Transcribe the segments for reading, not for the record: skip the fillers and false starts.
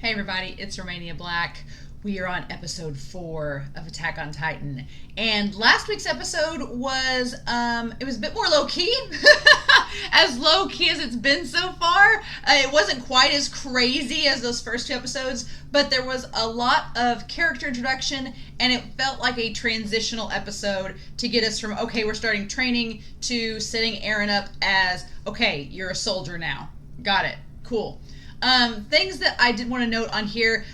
Hey everybody, it's Romania Black. We are on episode 4 of Attack on Titan. And last week's episode was it was a bit more low key. As low key as it's been so far. It wasn't quite as crazy as those first 2 episodes, but there was a lot of character introduction and it felt like a transitional episode to get us from okay, we're starting training to setting Eren up as okay, you're a soldier now. Got it. Cool. Things that I did want to note on here,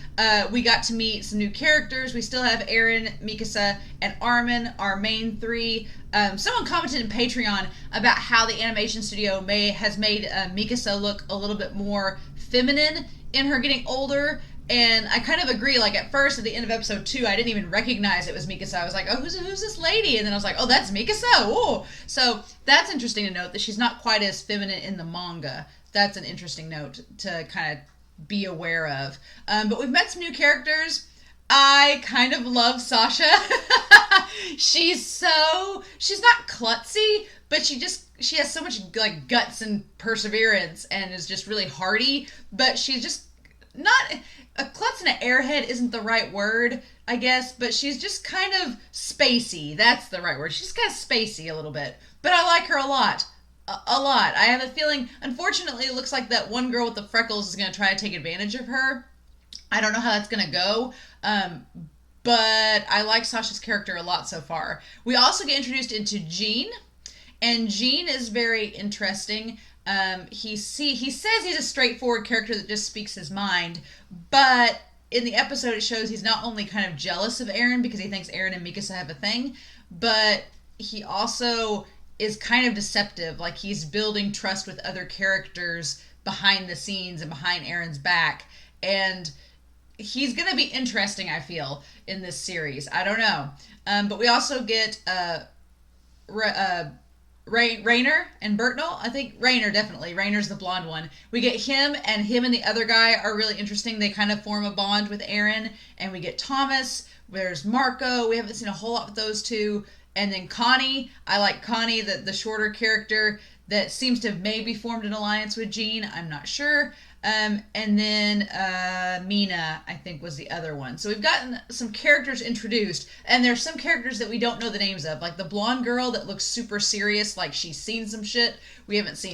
we got to meet some new characters. We still have Eren, Mikasa, and Armin, our main 3. Someone commented in Patreon about how the animation studio has made Mikasa look a little bit more feminine in her getting older. And I kind of agree. Like, at first, at the end of episode 2, I didn't even recognize it was Mikasa. I was like, oh, who's this lady? And then I was like, oh, that's Mikasa? Oh. So that's interesting to note that she's not quite as feminine in the manga. That's an interesting note to kind of be aware of. But we've met some new characters. I kind of love Sasha. She's not klutzy, but she has so much like guts and perseverance and is just really hardy. But she's just not a klutz and an airhead isn't the right word, I guess. But she's just kind of spacey. That's the right word. She's kind of spacey a little bit. But I like her a lot. A lot. I have a feeling, unfortunately, it looks like that one girl with the freckles is going to try to take advantage of her. I don't know how that's going to go, but I like Sasha's character a lot so far. We also get introduced into Jean, and Jean is very interesting. He says he's a straightforward character that just speaks his mind, but in the episode it shows he's not only kind of jealous of Eren because he thinks Eren and Mikasa have a thing, but he also is kind of deceptive. Like, he's building trust with other characters behind the scenes and behind Eren's back. And he's going to be interesting, I feel, in this series. I don't know. But we also get Rainer and Bertnell. I think Rainer, definitely. Rainer's the blonde one. We get him and the other guy are really interesting. They kind of form a bond with Eren. And we get Thomas. There's Marco. We haven't seen a whole lot with those two. And then Connie, I like Connie, the shorter character that seems to have maybe formed an alliance with Jean. I'm not sure. And then Mina, I think, was the other one. So we've gotten some characters introduced, and there's some characters that we don't know the names of, like the blonde girl that looks super serious, like she's seen some shit. We haven't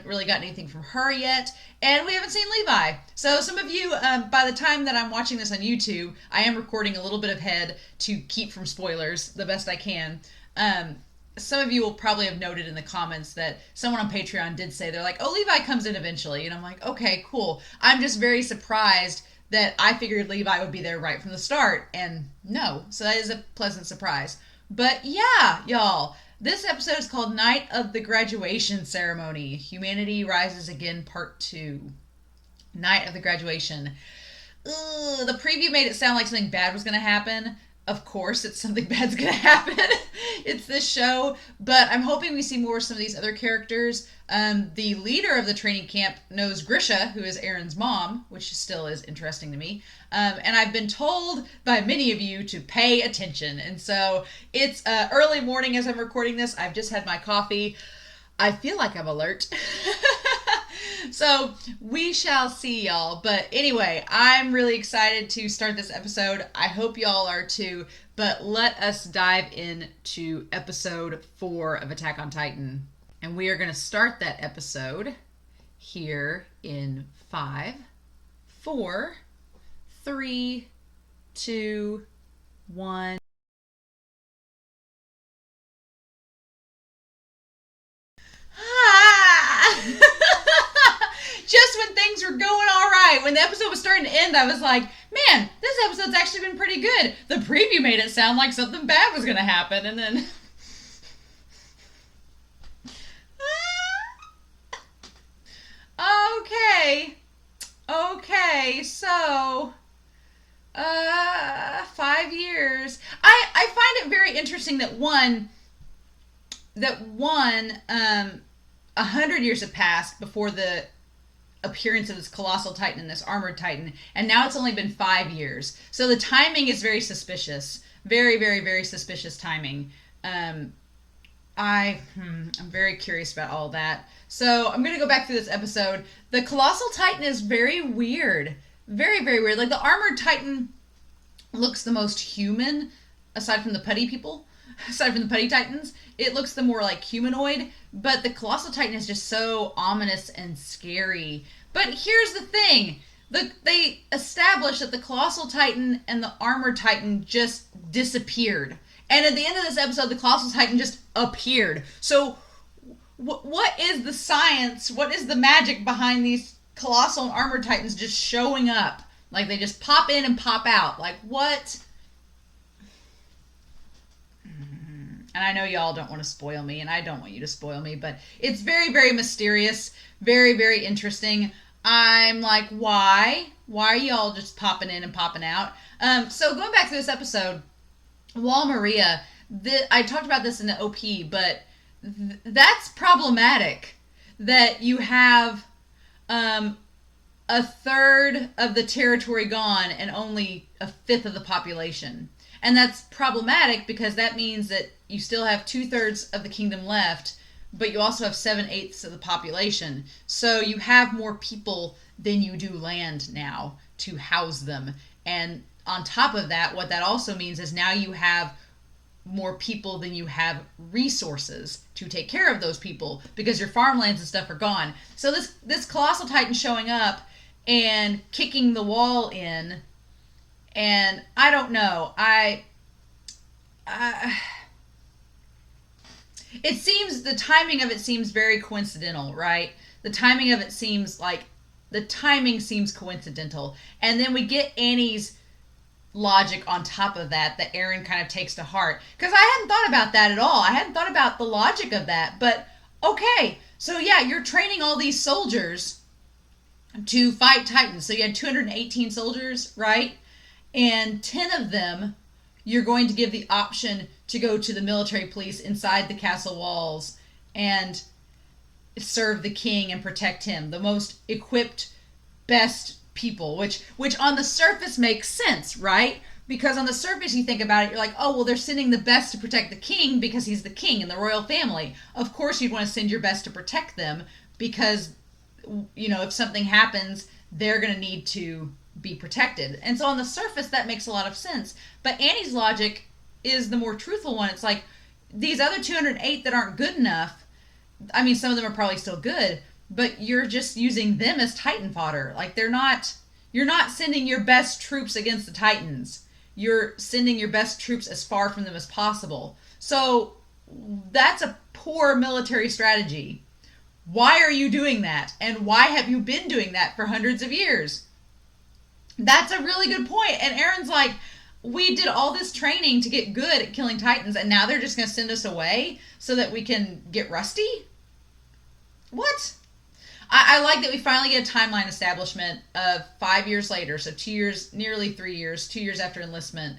really gotten anything from her yet, and we haven't seen Levi. So some of you, by the time that I'm watching this on YouTube, I am recording a little bit ahead to keep from spoilers the best I can. Some of you will probably have noted in the comments that someone on Patreon did say, they're like, oh, Levi comes in eventually. And I'm like, okay, cool. I'm just very surprised that I figured Levi would be there right from the start. And no. So that is a pleasant surprise. But yeah, y'all. This episode is called Night of the Graduation Ceremony. Humanity Rises Again Part 2. Night of the Graduation. Ugh, the preview made it sound like something bad was going to happen. Of course, it's something bad's gonna happen. It's this show, but I'm hoping we see more of some of these other characters. The leader of the training camp knows Grisha, who is Eren's mom, which still is interesting to me. And I've been told by many of you to pay attention. And so it's early morning as I'm recording this. I've just had my coffee. I feel like I'm alert. So we shall see, y'all. But anyway, I'm really excited to start this episode. I hope y'all are too. But let us dive into episode 4 of Attack on Titan. And we are going to start that episode here in 5, 4, 3, 2, 1. Just when things were going all right, when the episode was starting to end, I was like, man, this episode's actually been pretty good. The preview made it sound like something bad was going to happen, and then... Okay, so... 5 years. I find it very interesting that 100 years have passed before the appearance of this colossal titan and this armored titan, and now it's only been 5 years. So the timing is very suspicious. Very, very, very suspicious timing. I'm very curious about all that. So I'm going to go back through this episode. The colossal titan is very weird. Very, very weird. Like, the armored titan looks the most human, aside from the putty people. Aside from the putty titans, it looks the more like humanoid, but the colossal titan is just so ominous and scary. But here's the thing. They established that the colossal titan and the armored titan just disappeared. And at the end of this episode, the colossal titan just appeared. So what is the science? What is the magic behind these colossal and armored titans just showing up? Like, they just pop in and pop out. Like, what? And I know y'all don't want to spoil me, and I don't want you to spoil me, but it's very, very mysterious, very, very interesting. I'm like, why? Why are y'all just popping in and popping out? So going back to this episode, Wall Maria, I talked about this in the OP, but that's problematic that you have a third of the territory gone and only a fifth of the population. And that's problematic because that means that you still have 2/3 of the kingdom left, but you also have 7/8 of the population. So you have more people than you do land now to house them. And on top of that, what that also means is now you have more people than you have resources to take care of those people because your farmlands and stuff are gone. So this colossal titan showing up and kicking the wall in, and I don't know. It seems, the timing of it seems very coincidental, right? The timing seems coincidental. And then we get Annie's logic on top of that Eren kind of takes to heart. Because I hadn't thought about that at all. I hadn't thought about the logic of that. But, okay, so yeah, you're training all these soldiers to fight Titans. So you had 218 soldiers, right? And 10 of them you're going to give the option to go to the military police inside the castle walls and serve the king and protect him. The most equipped, best people, which on the surface makes sense, right? Because on the surface you think about it, you're like, oh, well, they're sending the best to protect the king because he's the king and the royal family. Of course you'd want to send your best to protect them because, you know, if something happens, they're going to need to be protected. And so on the surface that makes a lot of sense. But Annie's logic is the more truthful one. It's like, these other 208 that aren't good enough, I mean, some of them are probably still good, but you're just using them as Titan fodder. Like, you're not sending your best troops against the Titans. You're sending your best troops as far from them as possible. So that's a poor military strategy. Why are you doing that? And why have you been doing that for hundreds of years? That's a really good point. And Eren's like, we did all this training to get good at killing Titans, and now they're just going to send us away so that we can get rusty? What? I like that we finally get a timeline establishment of 5 years later, so 2 years, nearly 3 years, 2 years after enlistment,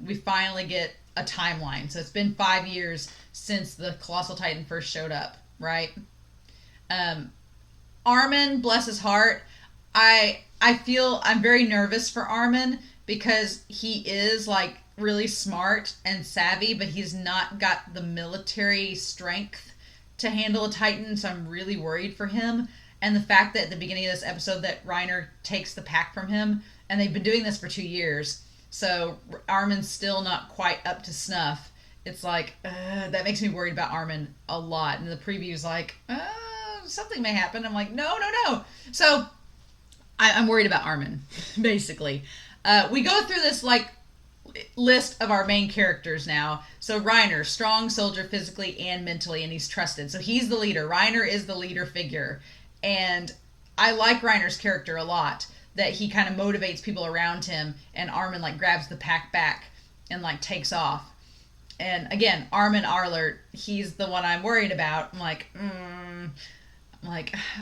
we finally get a timeline. So it's been 5 years since the Colossal Titan first showed up, right? Armin, bless his heart, I feel I'm very nervous for Armin because he is like really smart and savvy, but he's not got the military strength to handle a Titan, so I'm really worried for him. And the fact that at the beginning of this episode that Reiner takes the pack from him, and they've been doing this for 2 years, so Armin's still not quite up to snuff. It's like, that makes me worried about Armin a lot. And the preview's like, something may happen. I'm like, no. So I'm worried about Armin, basically. We go through this like list of our main characters now. So Reiner, strong soldier physically and mentally, and he's trusted. So he's the leader. Reiner is the leader figure. And I like Reiner's character a lot, that he kind of motivates people around him, and Armin like grabs the pack back and like takes off. And again, Armin Arlert, he's the one I'm worried about. I'm like,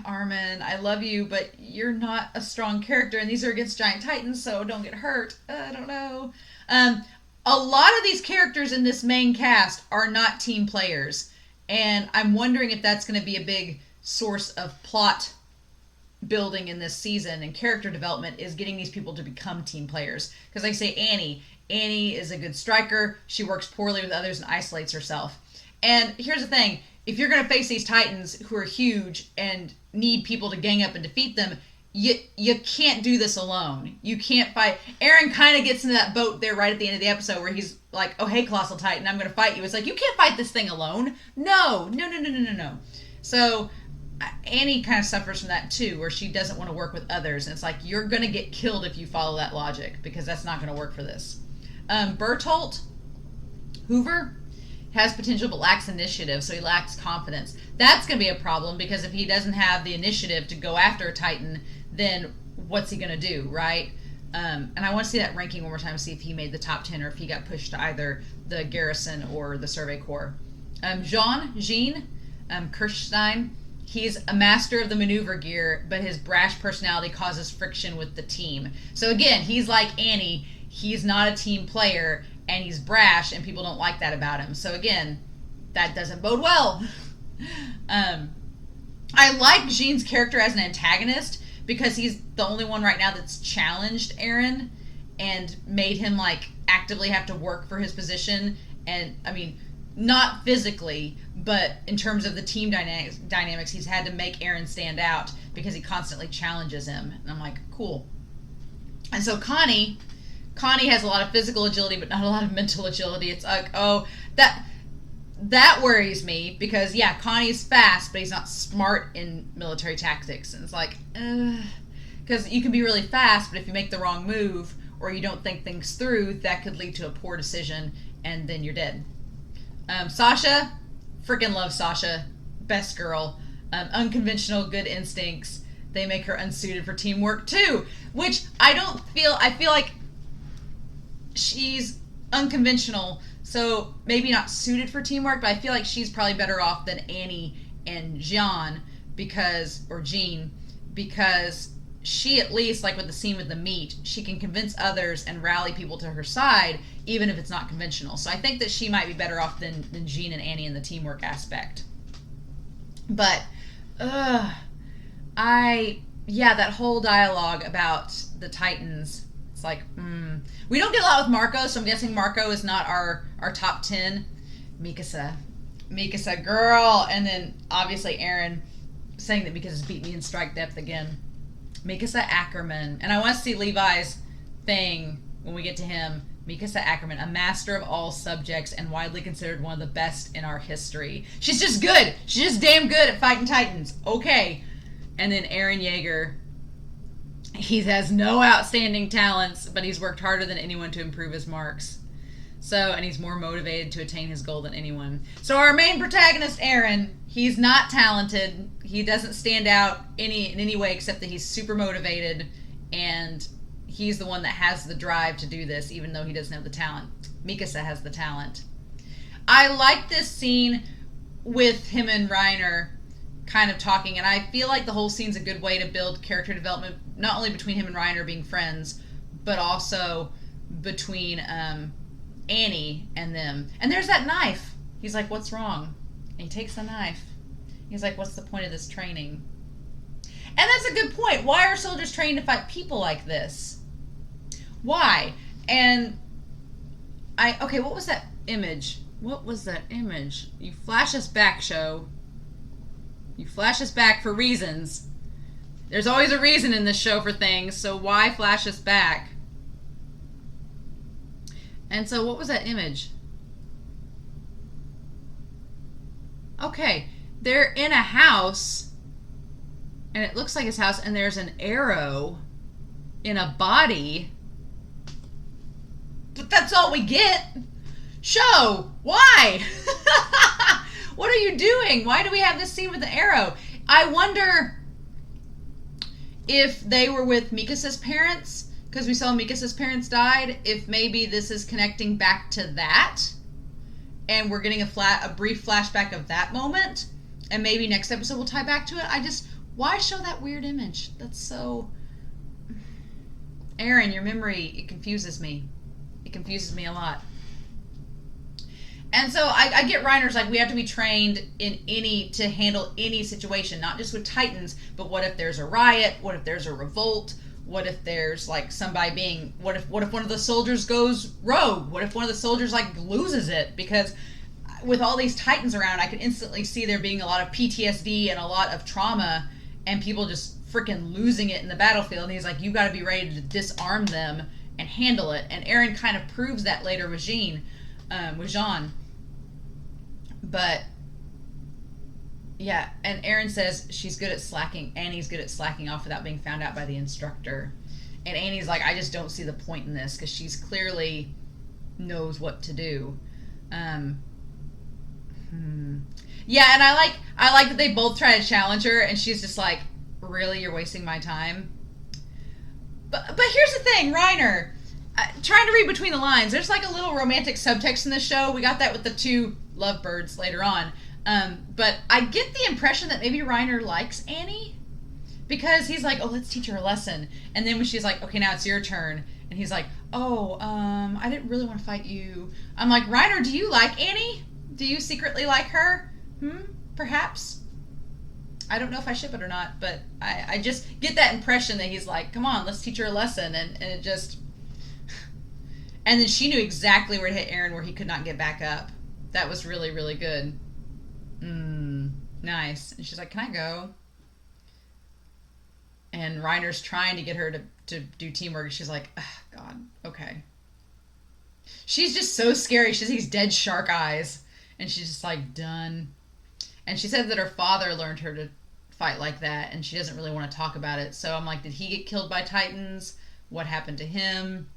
Armin, I love you, but you're not a strong character, and these are against giant titans, so don't get hurt. I don't know. A lot of these characters in this main cast are not team players, and I'm wondering if that's going to be a big source of plot building in this season and character development, is getting these people to become team players. Because like I say, Annie is a good striker. She works poorly with others and isolates herself. And here's the thing. If you're going to face these titans who are huge and need people to gang up and defeat them, you can't do this alone. You can't fight. Eren kind of gets into that boat there right at the end of the episode where he's like, oh, hey, Colossal Titan, I'm going to fight you. It's like, you can't fight this thing alone. No. So Annie kind of suffers from that too, where she doesn't want to work with others. And it's like, you're going to get killed if you follow that logic, because that's not going to work for this. Bertolt Hoover has potential but lacks initiative, so he lacks confidence. That's going to be a problem, because if he doesn't have the initiative to go after a Titan, then what's he going to do, right? And I want to see that ranking one more time to see if he made the top 10 or if he got pushed to either the Garrison or the Survey Corps. Jean Kirchstein, he's a master of the maneuver gear, but his brash personality causes friction with the team. So again, he's like Annie. He's not a team player, and he's brash, and people don't like that about him. So again, that doesn't bode well. I like Jean's character as an antagonist, because he's the only one right now that's challenged Eren and made him like actively have to work for his position. And I mean, not physically, but in terms of the team dynamics, he's had to make Eren stand out because he constantly challenges him. And I'm like, cool. And so Connie has a lot of physical agility, but not a lot of mental agility. It's like, oh, that worries me, because yeah, Connie's fast, but he's not smart in military tactics. And it's like, because you can be really fast, but if you make the wrong move or you don't think things through, that could lead to a poor decision, and then you're dead. Sasha, freaking love Sasha, best girl. Unconventional, good instincts. They make her unsuited for teamwork too, which I feel like she's unconventional, so maybe not suited for teamwork, but I feel like she's probably better off than Annie and Jean, because she, at least like with the scene with the meat, she can convince others and rally people to her side, even if it's not conventional. So I think that she might be better off than Jean and Annie in the teamwork aspect. But that whole dialogue about the Titans, it's like, we don't get a lot with Marco, so I'm guessing Marco is not our top 10. Mikasa, girl. And then obviously Eren saying that Mikasa's beat me in strike depth again. Mikasa Ackerman. And I want to see Levi's thing when we get to him. Mikasa Ackerman, a master of all subjects and widely considered one of the best in our history. She's just good. She's just damn good at fighting Titans. Okay. And then Eren Yeager. He has no outstanding talents, but he's worked harder than anyone to improve his marks. So, and he's more motivated to attain his goal than anyone. So our main protagonist, Eren, he's not talented. He doesn't stand out in any way except that he's super motivated, and he's the one that has the drive to do this, even though he doesn't have the talent. Mikasa has the talent. I like this scene with him and Reiner kind of talking, and I feel like the whole scene's a good way to build character development, not only between him and Reiner being friends, but also between Annie and them. And there's that knife. He's like, what's wrong? And he takes the knife. He's like, what's the point of this training? And that's a good point. Why are soldiers trained to fight people like this? Why? And okay, what was that image? What was that image? You flash us back, show. You flash us back for reasons. There's always a reason in this show for things, so why flash us back? And so what was that image? Okay, they're in a house, and it looks like his house, and there's an arrow in a body. But that's all we get. Show, why? What are you doing? Why do we have this scene with the arrow? I wonder if they were with Mikasa's parents, because we saw Mikasa's parents died, if maybe this is connecting back to that, and we're getting a brief flashback of that moment, and maybe next episode we'll tie back to it. Why show that weird image? That's so... Eren, your memory, it confuses me. It confuses me a lot. And so I get Reiner's like, we have to be trained to handle any situation, not just with Titans, but what if there's a riot? What if there's a revolt? What if there's like somebody being, what if one of the soldiers goes rogue? What if one of the soldiers like loses it? Because with all these Titans around, I can instantly see there being a lot of PTSD and a lot of trauma, and people just freaking losing it in the battlefield. And he's like, you got to be ready to disarm them and handle it. And Eren kind of proves that later with Jean. But yeah, and Eren says she's good at slacking. Annie's good at slacking off without being found out by the instructor. And Annie's like, I just don't see the point in this, because she's clearly knows what to do. Yeah, and I like that they both try to challenge her, and she's just like, really, you're wasting my time. But here's the thing, Reiner, trying to read between the lines, there's like a little romantic subtext in this show. We got that with the two lovebirds later on. But I get the impression that maybe Reiner likes Annie, because he's like, oh, let's teach her a lesson. And then when she's like, okay, now it's your turn, and he's like, oh, I didn't really want to fight you. I'm like, Reiner, do you like Annie? Do you secretly like her? Perhaps. I don't know if I ship it or not, but I just get that impression that he's like, come on, let's teach her a lesson. And it just... And then she knew exactly where to hit Eren, where he could not get back up. That was really, really good. Nice. And she's like, can I go? And Reiner's trying to get her to do teamwork. And she's like, oh, God, okay. She's just so scary. She has these dead shark eyes. And she's just like, done. And she said that her father learned her to fight like that. And she doesn't really want to talk about it. So I'm like, did he get killed by Titans? What happened to him?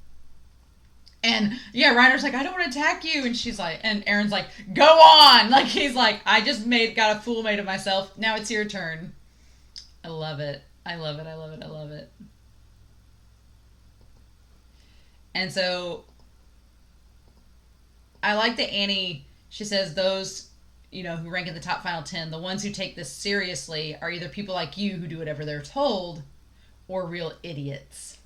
And yeah, Reiner's like, I don't want to attack you. And she's like, and Eren's like, go on. Like, he's like, I just got a fool made of myself. Now it's your turn. I love it. I love it. I love it. I love it. And so I like that Annie, she says those, who rank in the top final 10, the ones who take this seriously are either people like you who do whatever they're told, or real idiots.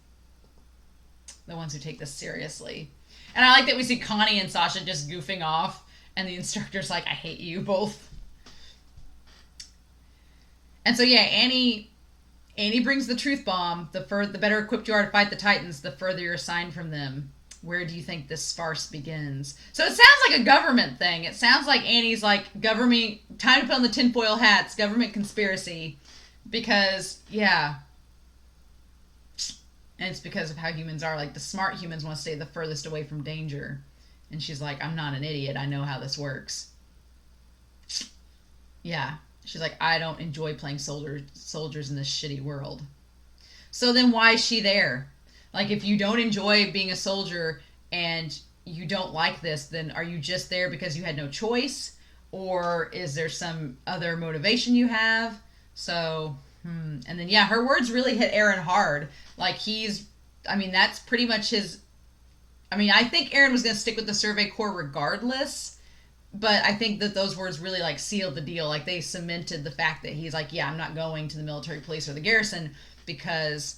The ones who take this seriously. And I like that we see Connie and Sasha just goofing off, and the instructor's like, I hate you both. And so yeah, Annie brings the truth bomb. The better equipped you are to fight the Titans, the further you're assigned from them. Where do you think this farce begins? So it sounds like a government thing. It sounds like Annie's like, government, time to put on the tinfoil hats, government conspiracy. Because, yeah. And it's because of how humans are. Like, the smart humans want to stay the furthest away from danger. And she's like, I'm not an idiot. I know how this works. Yeah. She's like, I don't enjoy playing soldiers in this shitty world. So then why is she there? Like, if you don't enjoy being a soldier and you don't like this, then are you just there because you had no choice? Or is there some other motivation you have? So... And then, yeah, her words really hit Eren hard. Like, that's pretty much his... I think Eren was going to stick with the Survey Corps regardless, but I think that those words really, like, sealed the deal. Like, they cemented the fact that he's like, yeah, I'm not going to the military police or the garrison, because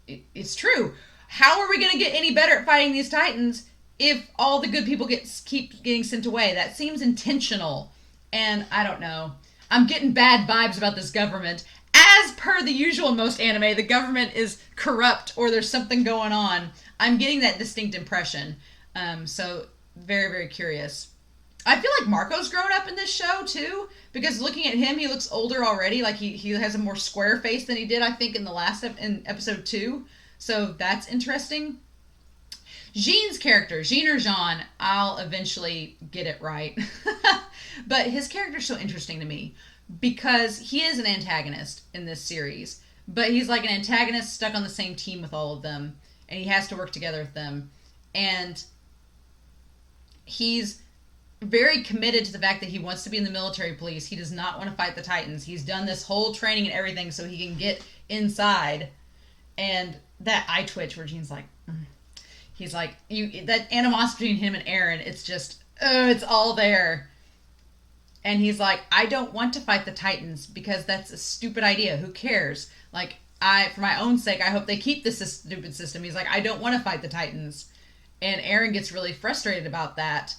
it's true. How are we going to get any better at fighting these Titans if all the good people keep getting sent away? That seems intentional, and I don't know. I'm getting bad vibes about this government. As per the usual in most anime, the government is corrupt or there's something going on. I'm getting that distinct impression. So very, very curious. I feel like Marco's grown up in this show too, because looking at him, he looks older already. Like he has a more square face than he did, I think, in episode 2. So that's interesting. Jean's character, Jean or Jean, I'll eventually get it right. But his character's so interesting to me, because he is an antagonist in this series, but he's like an antagonist stuck on the same team with all of them, and he has to work together with them. And he's very committed to the fact that he wants to be in the military police. He does not want to fight the Titans. He's done this whole training and everything so he can get inside. And that eye twitch where Jean's like, he's like, that animosity between him and Eren, it's just, it's all there. And he's like, I don't want to fight the Titans because that's a stupid idea. Who cares? Like, for my own sake, I hope they keep this stupid system. He's like, I don't want to fight the Titans. And Eren gets really frustrated about that.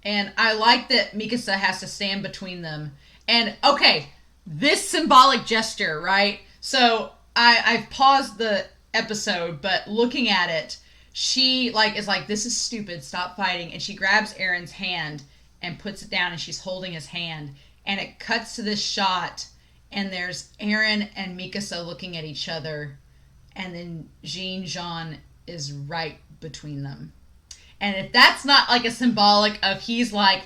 And I like that Mikasa has to stand between them. And, okay, this symbolic gesture, right? So, I've paused the episode, but looking at it, she, is like, this is stupid, stop fighting. And she grabs Eren's hand and puts it down, and she's holding his hand, and it cuts to this shot, and there's Eren and Mikasa looking at each other, and then Jean is right between them. And if that's not like a symbolic of he's like,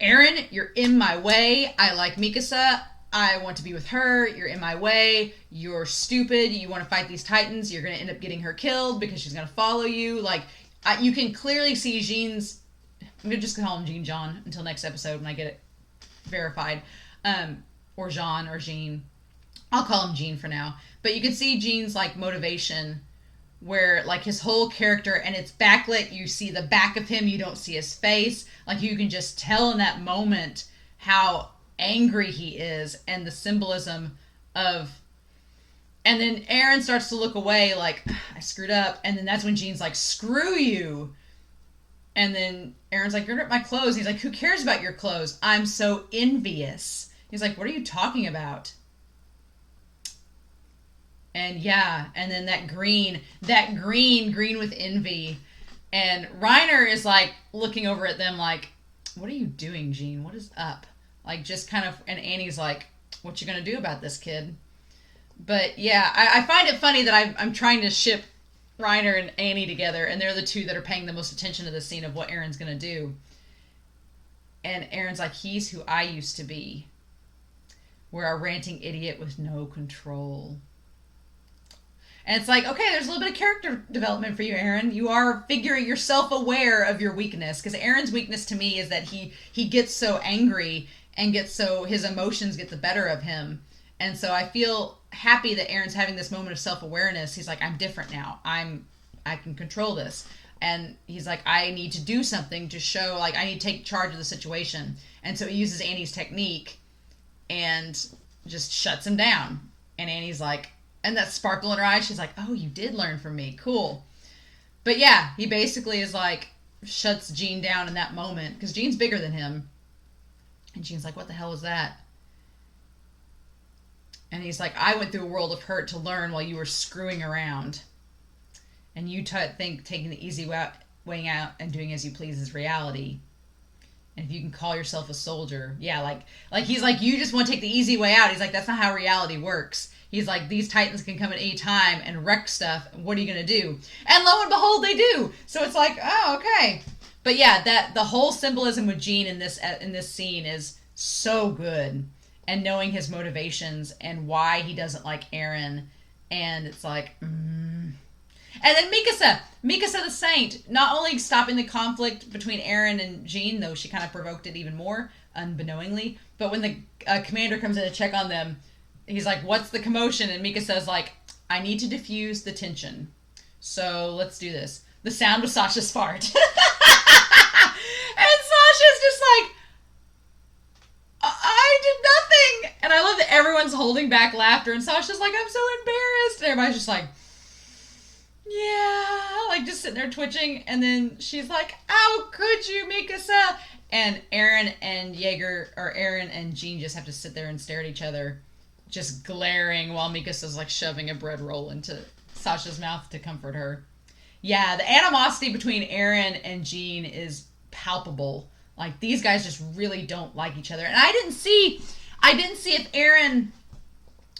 Eren, you're in my way. I like Mikasa. I want to be with her. You're in my way. You're stupid. You want to fight these titans. You're going to end up getting her killed because she's going to follow you. Like, you can clearly see Jean's... I'm going to just call him Jean John until next episode when I get it verified. Or Jean or Jean. I'll call him Jean for now. But you can see Jean's, like, motivation where, like, his whole character, and it's backlit. You see the back of him. You don't see his face. Like, you can just tell in that moment how angry he is, and the symbolism of... And then Eren starts to look away like, I screwed up. And then that's when Jean's like, screw you. And then Eren's like, you're at my clothes. He's like, who cares about your clothes? I'm so envious. He's like, what are you talking about? And yeah, and then that green with envy. And Reiner is like looking over at them like, what are you doing, Jean? What is up? Like, just kind of, and Annie's like, what you gonna do about this, kid? But yeah, I find it funny that I'm trying to ship Reiner and Annie together, and they're the two that are paying the most attention to the scene of what Eren's gonna do. And Eren's like, he's who I used to be. We're a ranting idiot with no control. And it's like, okay, there's a little bit of character development for you, Eren. You are figuring yourself aware of your weakness. Because Eren's weakness to me is that he gets so angry and gets so his emotions get the better of him. And so I feel happy that Eren's having this moment of self-awareness. He's like, I'm different now. I can control this. And he's like, I need to do something to show, like, I need to take charge of the situation. And so he uses Annie's technique and just shuts him down. And Annie's like, and that sparkle in her eyes, she's like, oh, you did learn from me. Cool. But yeah, he basically is like, shuts Jean down in that moment. Because Jean's bigger than him. And Jean's like, what the hell was that? And he's like, I went through a world of hurt to learn while you were screwing around. And you think taking the easy way out and doing as you please is reality. And if you can call yourself a soldier, yeah, like he's like, you just want to take the easy way out. He's like, that's not how reality works. He's like, these titans can come at any time and wreck stuff. What are you going to do? And lo and behold, they do. So it's like, oh, okay. But yeah, that the whole symbolism with Jean in this scene is so good. And knowing his motivations and why he doesn't like Eren. And it's like, And then Mikasa the Saint, not only stopping the conflict between Eren and Jean, though she kind of provoked it even more, unbeknowingly, but when the commander comes in to check on them, he's like, what's the commotion? And Mikasa's like, I need to diffuse the tension. So let's do this. The sound was Sasha's fart. And Sasha's just like, I did nothing. And I love that everyone's holding back laughter, and Sasha's like, I'm so embarrassed. And everybody's just like, yeah, like just sitting there twitching. And then she's like, how could you, Mikasa? And Eren and Jean just have to sit there and stare at each other, just glaring while Mikasa's like shoving a bread roll into Sasha's mouth to comfort her. Yeah, the animosity between Eren and Jean is palpable. Like, these guys just really don't like each other. And I didn't see if Eren...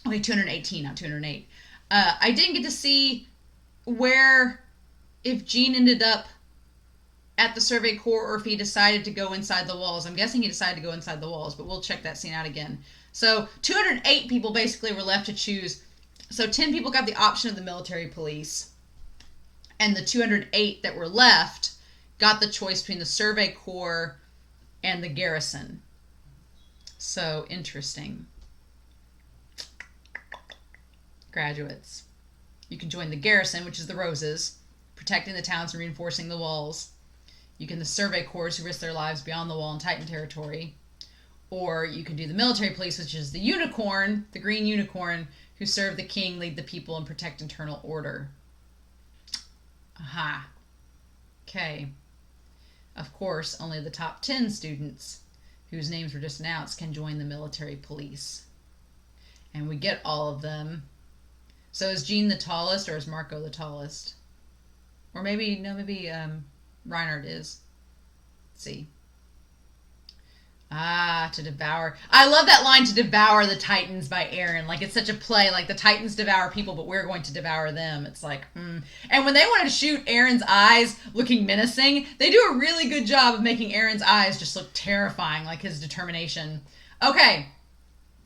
Okay, 218, not 208. I didn't get to see if Jean ended up at the Survey Corps or if he decided to go inside the walls. I'm guessing he decided to go inside the walls, but we'll check that scene out again. So 208 people basically were left to choose. So 10 people got the option of the military police. And the 208 that were left got the choice between the Survey Corps and the garrison. So interesting. Graduates. You can join the garrison, which is the Roses, protecting the towns and reinforcing the walls. You can the Survey Corps, who risk their lives beyond the wall in Titan territory. Or you can do the military police, which is the unicorn, the green unicorn, who serve the king, lead the people, and protect internal order. Aha. Okay. Of course, only the top 10 students, whose names were just announced, can join the military police. And we get all of them. So is Jean the tallest, or is Marco the tallest? Or maybe Reinhardt is. Let's see. Ah, to devour. I love that line, to devour the Titans by Eren. Like, it's such a play. Like, the Titans devour people, but we're going to devour them. It's like, And when they want to shoot Eren's eyes looking menacing, they do a really good job of making Eren's eyes just look terrifying, like his determination. Okay,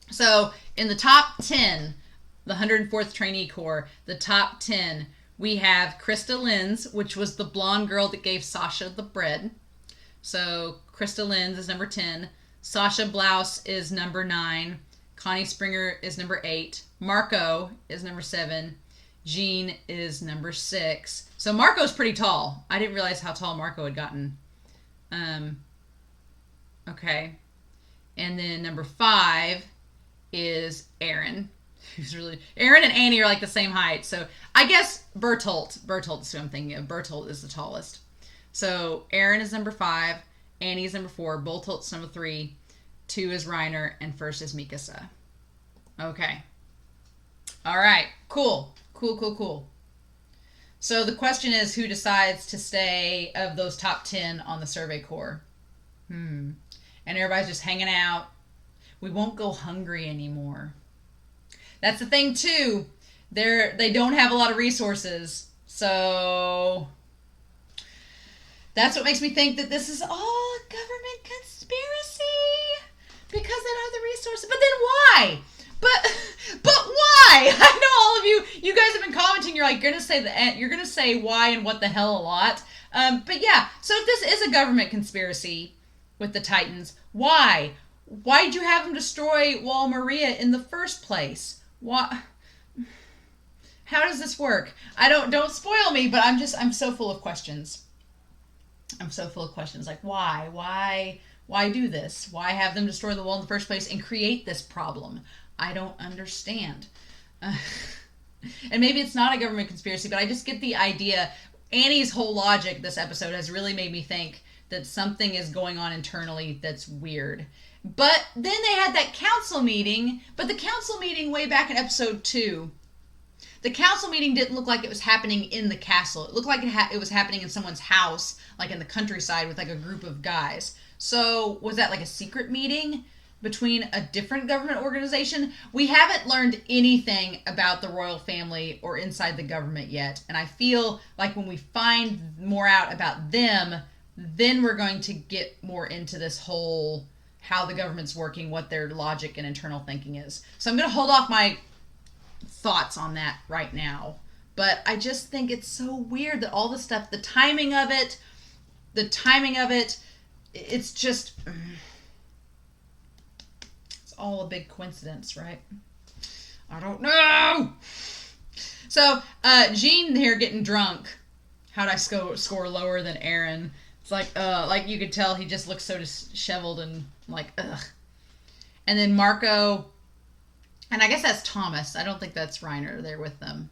so in the top 10, the 104th Trainee Corps, the top 10, we have Krista Lenz, which was the blonde girl that gave Sasha the bread. So Krista Lenz is number 10. Sasha Blouse is number 9. Connie Springer is number 8. Marco is number 7. Jean is number 6. So Marco's pretty tall. I didn't realize how tall Marco had gotten. Okay. And then number 5 is Eren. Eren and Annie are like the same height. So I guess Bertolt is who I'm thinking of. Bertolt is the tallest. So Eren is number 5, Annie is number 4, Bertolt's number 3, 2 is Reiner, and first is Mikasa. Okay. All right. Cool. So the question is, who decides to stay of those top 10 on the Survey Corps? And everybody's just hanging out. We won't go hungry anymore. That's the thing too. They don't have a lot of resources, so that's what makes me think that this is all a government conspiracy, because they don't have the resources. But then why? But why? I know all of you guys have been commenting. You're like, you're gonna say why and what the hell a lot. But yeah. So if this is a government conspiracy with the Titans, why? Why did you have them destroy Wall Maria in the first place? Why? How does this work? Don't spoil me, but I'm so full of questions. Like, why do this? Why have them destroy the wall in the first place and create this problem? I don't understand. And maybe it's not a government conspiracy, but I just get the idea. Annie's whole logic this episode has really made me think that something is going on internally that's weird. But then they had that council meeting, but the council meeting way back in episode 2, the council meeting didn't look like it was happening in the castle. It looked like it was happening in someone's house, like in the countryside with like a group of guys. So was that like a secret meeting between a different government organization? We haven't learned anything about the royal family or inside the government yet. And I feel like when we find more out about them, then we're going to get more into this whole how the government's working, what their logic and internal thinking is. So I'm going to hold off my thoughts on that right now. But I just think it's so weird that all the stuff, the timing of it, it's just, it's all a big coincidence, right? I don't know. So, Jean here getting drunk. How'd I score lower than Eren? It's like you could tell he just looks so disheveled and like, ugh. And then Marco, and I guess that's Thomas. I don't think that's Reiner there with them.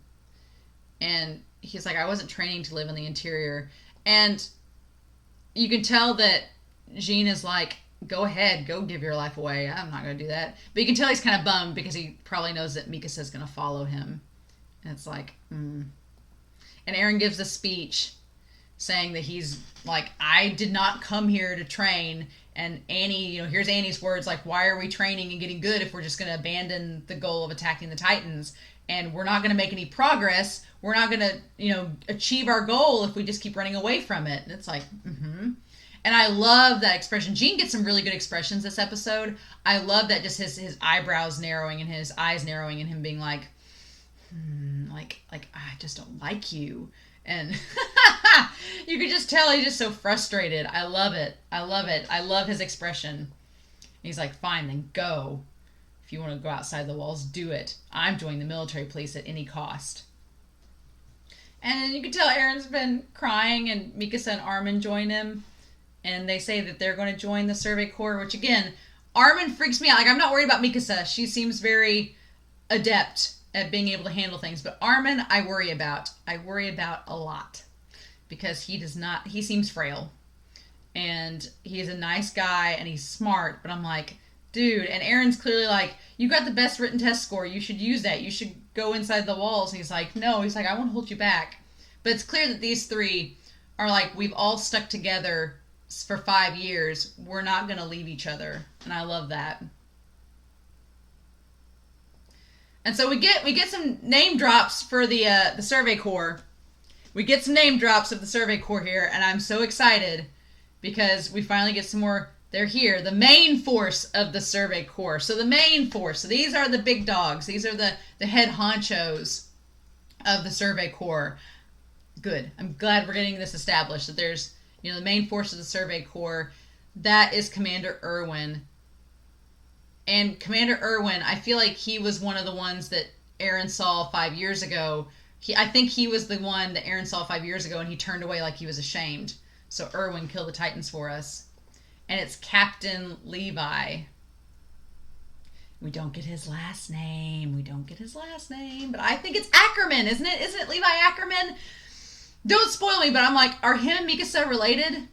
And he's like, I wasn't training to live in the interior. And you can tell that Jean is like, go ahead, go give your life away. I'm not going to do that. But you can tell he's kind of bummed because he probably knows that Mikasa's going to follow him. And it's like, And Eren gives a speech saying that he's like, I did not come here to train. And Annie, here's Annie's words, like, why are we training and getting good if we're just going to abandon the goal of attacking the Titans? And we're not going to make any progress. We're not going to, achieve our goal if we just keep running away from it. And it's like, And I love that expression. Jean gets some really good expressions this episode. I love that, just his eyebrows narrowing and his eyes narrowing and him being like, I just don't like you. And you could just tell he's just so frustrated. I love it. I love his expression. And he's like, fine, then go. If you want to go outside the walls, do it. I'm joining the military police at any cost. And you can tell Eren's been crying, and Mikasa and Armin join him. And they say that they're going to join the Survey Corps, which again, Armin freaks me out. Like, I'm not worried about Mikasa. She seems very adept at being able to handle things. But Armin, I worry about. I worry about a lot. Because he seems frail. And he's a nice guy, and he's smart. But I'm like, dude, and Eren's clearly like, you got the best written test score. You should use that. You should go inside the walls. And he's like, no. He's like, I won't hold you back. But it's clear that these three are like, we've all stuck together for 5 years, we're not going to leave each other. And I love that. And so we get some name drops for the Survey Corps. We get some name drops of the Survey Corps here, and I'm so excited because we finally get some more. They're here, the main force of the Survey Corps. So the main force. So these are the big dogs. These are the head honchos of the Survey Corps. Good. I'm glad we're getting this established, that there's, the main force of the Survey Corps. That is Commander Irwin. And Commander Irwin, I feel like he was one of the ones that Eren saw 5 years ago. I think he was the one that Eren saw 5 years ago, and he turned away like he was ashamed. So Irwin killed the Titans for us. And it's Captain Levi. We don't get his last name. But I think it's Ackerman, isn't it? Isn't it Levi Ackerman? Don't spoil me, but I'm like, are him and Mikasa related?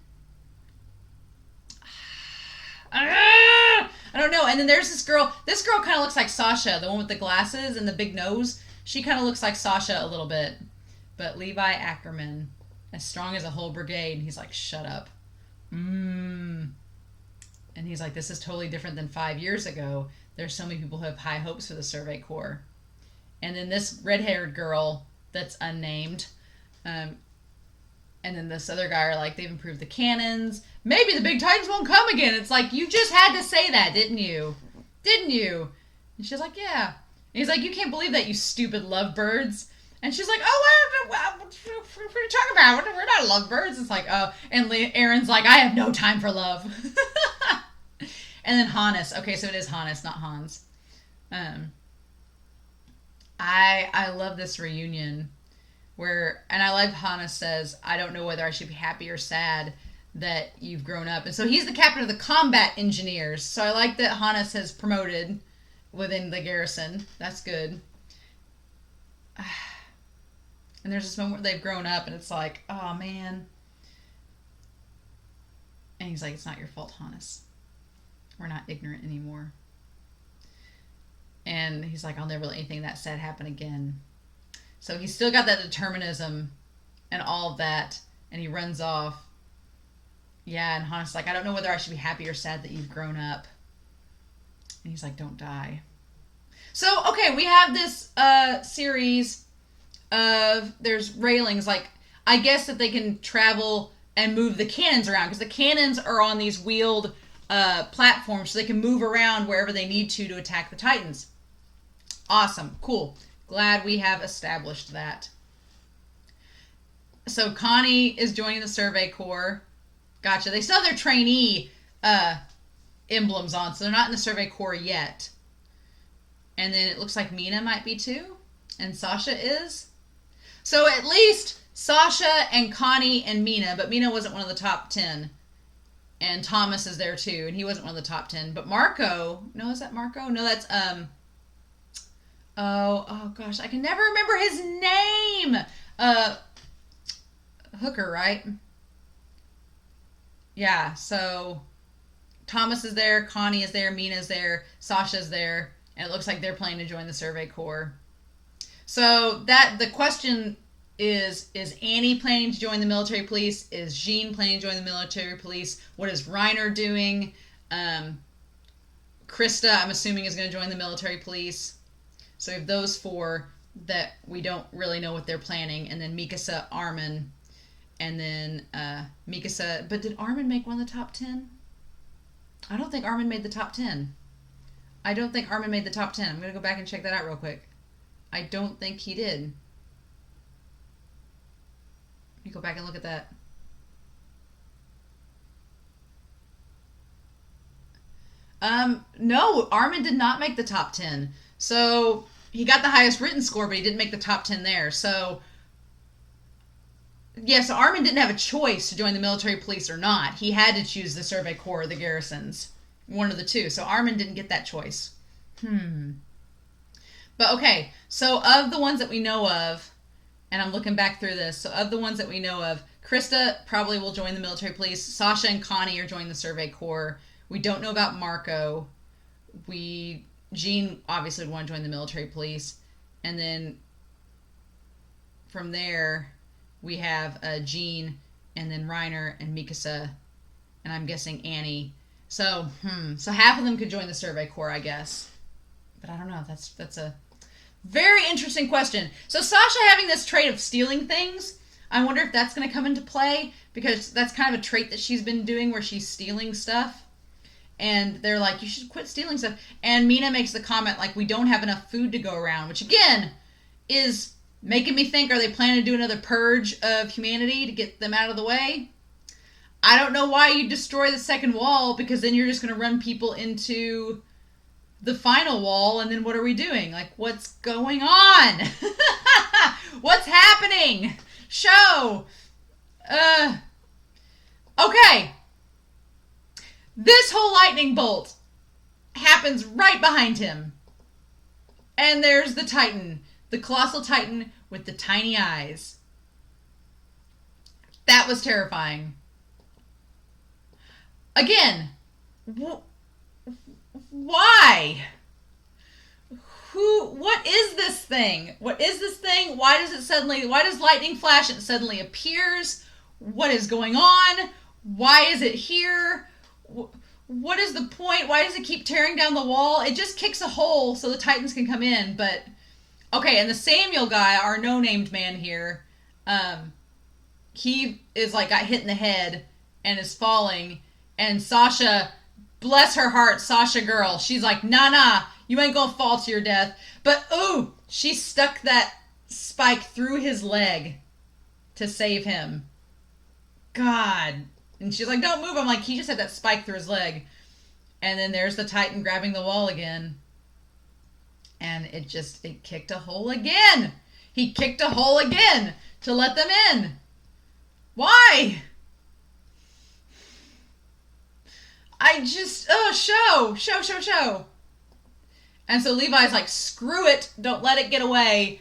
I don't know. And then there's this girl. This girl kind of looks like Sasha, the one with the glasses and the big nose. She kind of looks like Sasha a little bit. But Levi Ackerman, as strong as a whole brigade. And he's like, shut up. And he's like, this is totally different than 5 years ago. There's so many people who have high hopes for the Survey Corps. And then this red-haired girl that's unnamed. And then this other guy are like, they've improved the cannons. Maybe the big Titans won't come again. It's like, you just had to say that, didn't you? And she's like, yeah. And he's like, you can't believe that, you stupid lovebirds. And she's like, oh, what are you talking about? We're not lovebirds. It's like, oh. And Eren's like, I have no time for love. And then Hannes. Okay, so it is Hannes, not Hans. I love this reunion. And I like Hannes says, I don't know whether I should be happy or sad that you've grown up. And so he's the captain of the combat engineers. So I like that Hannes has promoted within the garrison. That's good. And there's this moment where they've grown up and it's like, oh man. And he's like, it's not your fault, Hannes. We're not ignorant anymore. And he's like, I'll never let anything that sad happen again. So he's still got that determinism and all of that. And he runs off. Yeah, and Hannes is like, I don't know whether I should be happy or sad that you've grown up. And he's like, don't die. So, okay, we have this series of, there's railings. Like, I guess that they can travel and move the cannons around. Because the cannons are on these wheeled platforms. So they can move around wherever they need to attack the Titans. Awesome. Cool. Glad we have established that. So Connie is joining the Survey Corps. Gotcha. They still have their trainee emblems on, so they're not in the Survey Corps yet. And then it looks like Mina might be too, and Sasha is. So at least Sasha and Connie and Mina, but Mina wasn't one of the top 10. And Thomas is there too, and he wasn't one of the top 10. But Marco, no, is that Marco? No, that's oh gosh, I can never remember his name. Hooker, right? Yeah, so Thomas is there, Connie is there, Mina's there, Sasha's there, and it looks like they're planning to join the Survey Corps. So the question is Annie planning to join the military police? Is Jean planning to join the military police? What is Reiner doing? Krista, I'm assuming, is going to join the military police. So we have those four that we don't really know what they're planning. And then Mikasa, Armin, and then Mikasa. But did Armin make one of the top 10? I don't think Armin made the top 10. I'm going to go back and check that out real quick. I don't think he did. Let me go back and look at that. No, Armin did not make the top 10. So he got the highest written score, but he didn't make the top 10 there. So, yeah, so Armin didn't have a choice to join the military police or not. He had to choose the Survey Corps or the garrisons. One of the two. So Armin didn't get that choice. But okay, so of the ones that we know of, and I'm looking back through this, so of the ones that we know of, Krista probably will join the military police. Sasha and Connie are joining the Survey Corps. We don't know about Marco. Jean obviously would want to join the military police. And then from there, we have Jean and then Reiner and Mikasa and I'm guessing Annie. So, so half of them could join the Survey Corps, I guess. But I don't know. That's a very interesting question. So Sasha having this trait of stealing things, I wonder if that's going to come into play, because that's kind of a trait that she's been doing where she's stealing stuff. And they're like, you should quit stealing stuff. And Mina makes the comment, like, we don't have enough food to go around, which, again, is making me think, are they planning to do another purge of humanity to get them out of the way? I don't know why you destroy the second wall, because then you're just going to run people into the final wall, and then what are we doing? Like, what's going on? What's happening? Show! Okay. This whole lightning bolt happens right behind him. And there's the Titan. The colossal Titan with the tiny eyes. That was terrifying. Again, why? What is this thing? What is this thing? Why does lightning flash and it suddenly appears? What is going on? Why is it here? What is the point? Why does it keep tearing down the wall? It just kicks a hole so the Titans can come in, but... Okay, and the Samuel guy, our no-named man here, he is like got hit in the head and is falling, and Sasha, bless her heart, Sasha girl, she's like, nah, you ain't gonna fall to your death. But, ooh, she stuck that spike through his leg to save him. God. And she's like, don't move. I'm like, he just had that spike through his leg. And then there's the Titan grabbing the wall again. And it kicked a hole again. He kicked a hole again to let them in. Why? Show. And so Levi's like, screw it. Don't let it get away.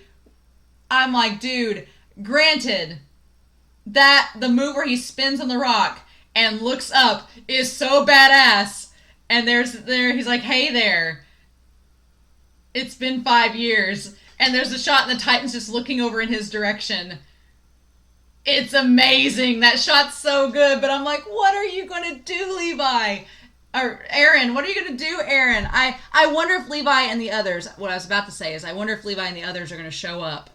I'm like, dude, granted that the move where he spins on the rock and looks up is so badass. And he's like, hey there. It's been 5 years. And there's a shot and the Titan's just looking over in his direction. It's amazing. That shot's so good. But I'm like, what are you going to do, Levi? Or Eren, what are you going to do, Eren? I wonder if Levi and the others, what I was about to say is, I wonder if Levi and the others are going to show up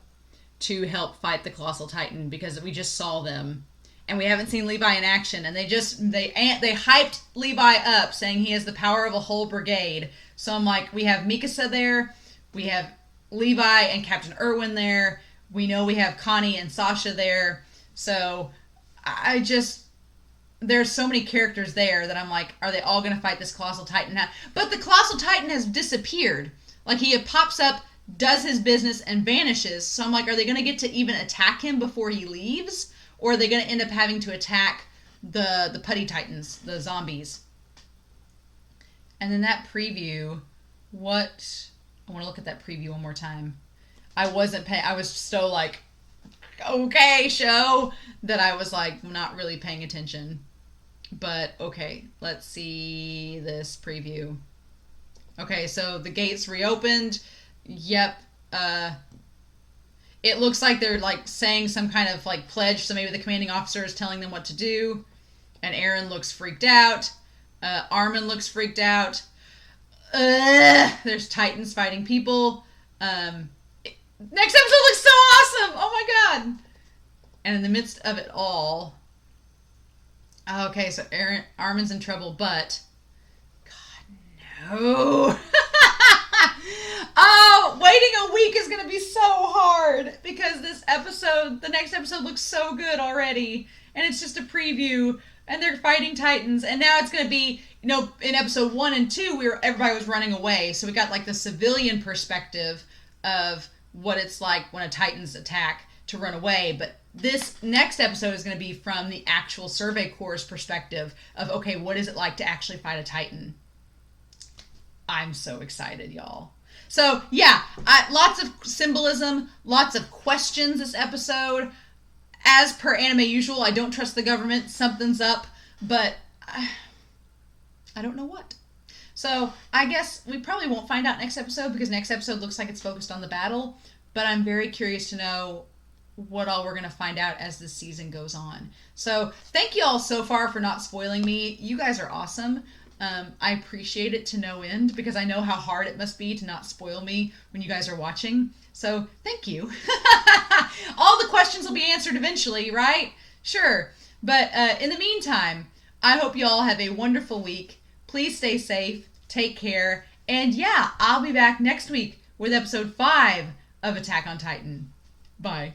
to help fight the Colossal Titan, because we just saw them. And we haven't seen Levi in action. And they hyped Levi up, saying he has the power of a whole brigade. So I'm like, we have Mikasa there. We have Levi and Captain Irwin there. We know we have Connie and Sasha there. So there's so many characters there that I'm like, are they all going to fight this Colossal Titan now? But the Colossal Titan has disappeared. Like, he pops up, does his business, and vanishes. So I'm like, are they going to get to even attack him before he leaves? Or are they going to end up having to attack the Putty Titans, the zombies? And then that preview, I want to look at that preview one more time. I was so like, okay, show, that I was like not really paying attention. But okay, let's see this preview. Okay, so the gates reopened. Yep. It looks like they're like saying some kind of like pledge, so maybe the commanding officer is telling them what to do. And Eren looks freaked out. Armin looks freaked out. There's Titans fighting people. Next episode looks so awesome! Oh my god! And in the midst of it all... Okay, so Armin's in trouble, but... God, no! Oh, waiting a week is going to be so hard, because the next episode looks so good already, and it's just a preview, and they're fighting Titans, and now it's going to be, in episode 1 and 2, everybody was running away, so we got like the civilian perspective of what it's like when a Titan's attack to run away, but this next episode is going to be from the actual Survey Corps' perspective of, okay, what is it like to actually fight a Titan? I'm so excited, y'all. So, yeah, lots of symbolism, lots of questions this episode. As per anime usual, I don't trust the government. Something's up, but I don't know what. So, I guess we probably won't find out next episode, because next episode looks like it's focused on the battle, but I'm very curious to know what all we're going to find out as the season goes on. So thank you all so far for not spoiling me. You guys are awesome. I appreciate it to no end because I know how hard it must be to not spoil me when you guys are watching. So thank you. All the questions will be answered eventually, right? Sure. But in the meantime, I hope you all have a wonderful week. Please stay safe, take care, and yeah, I'll be back next week with episode 5 of Attack on Titan. Bye.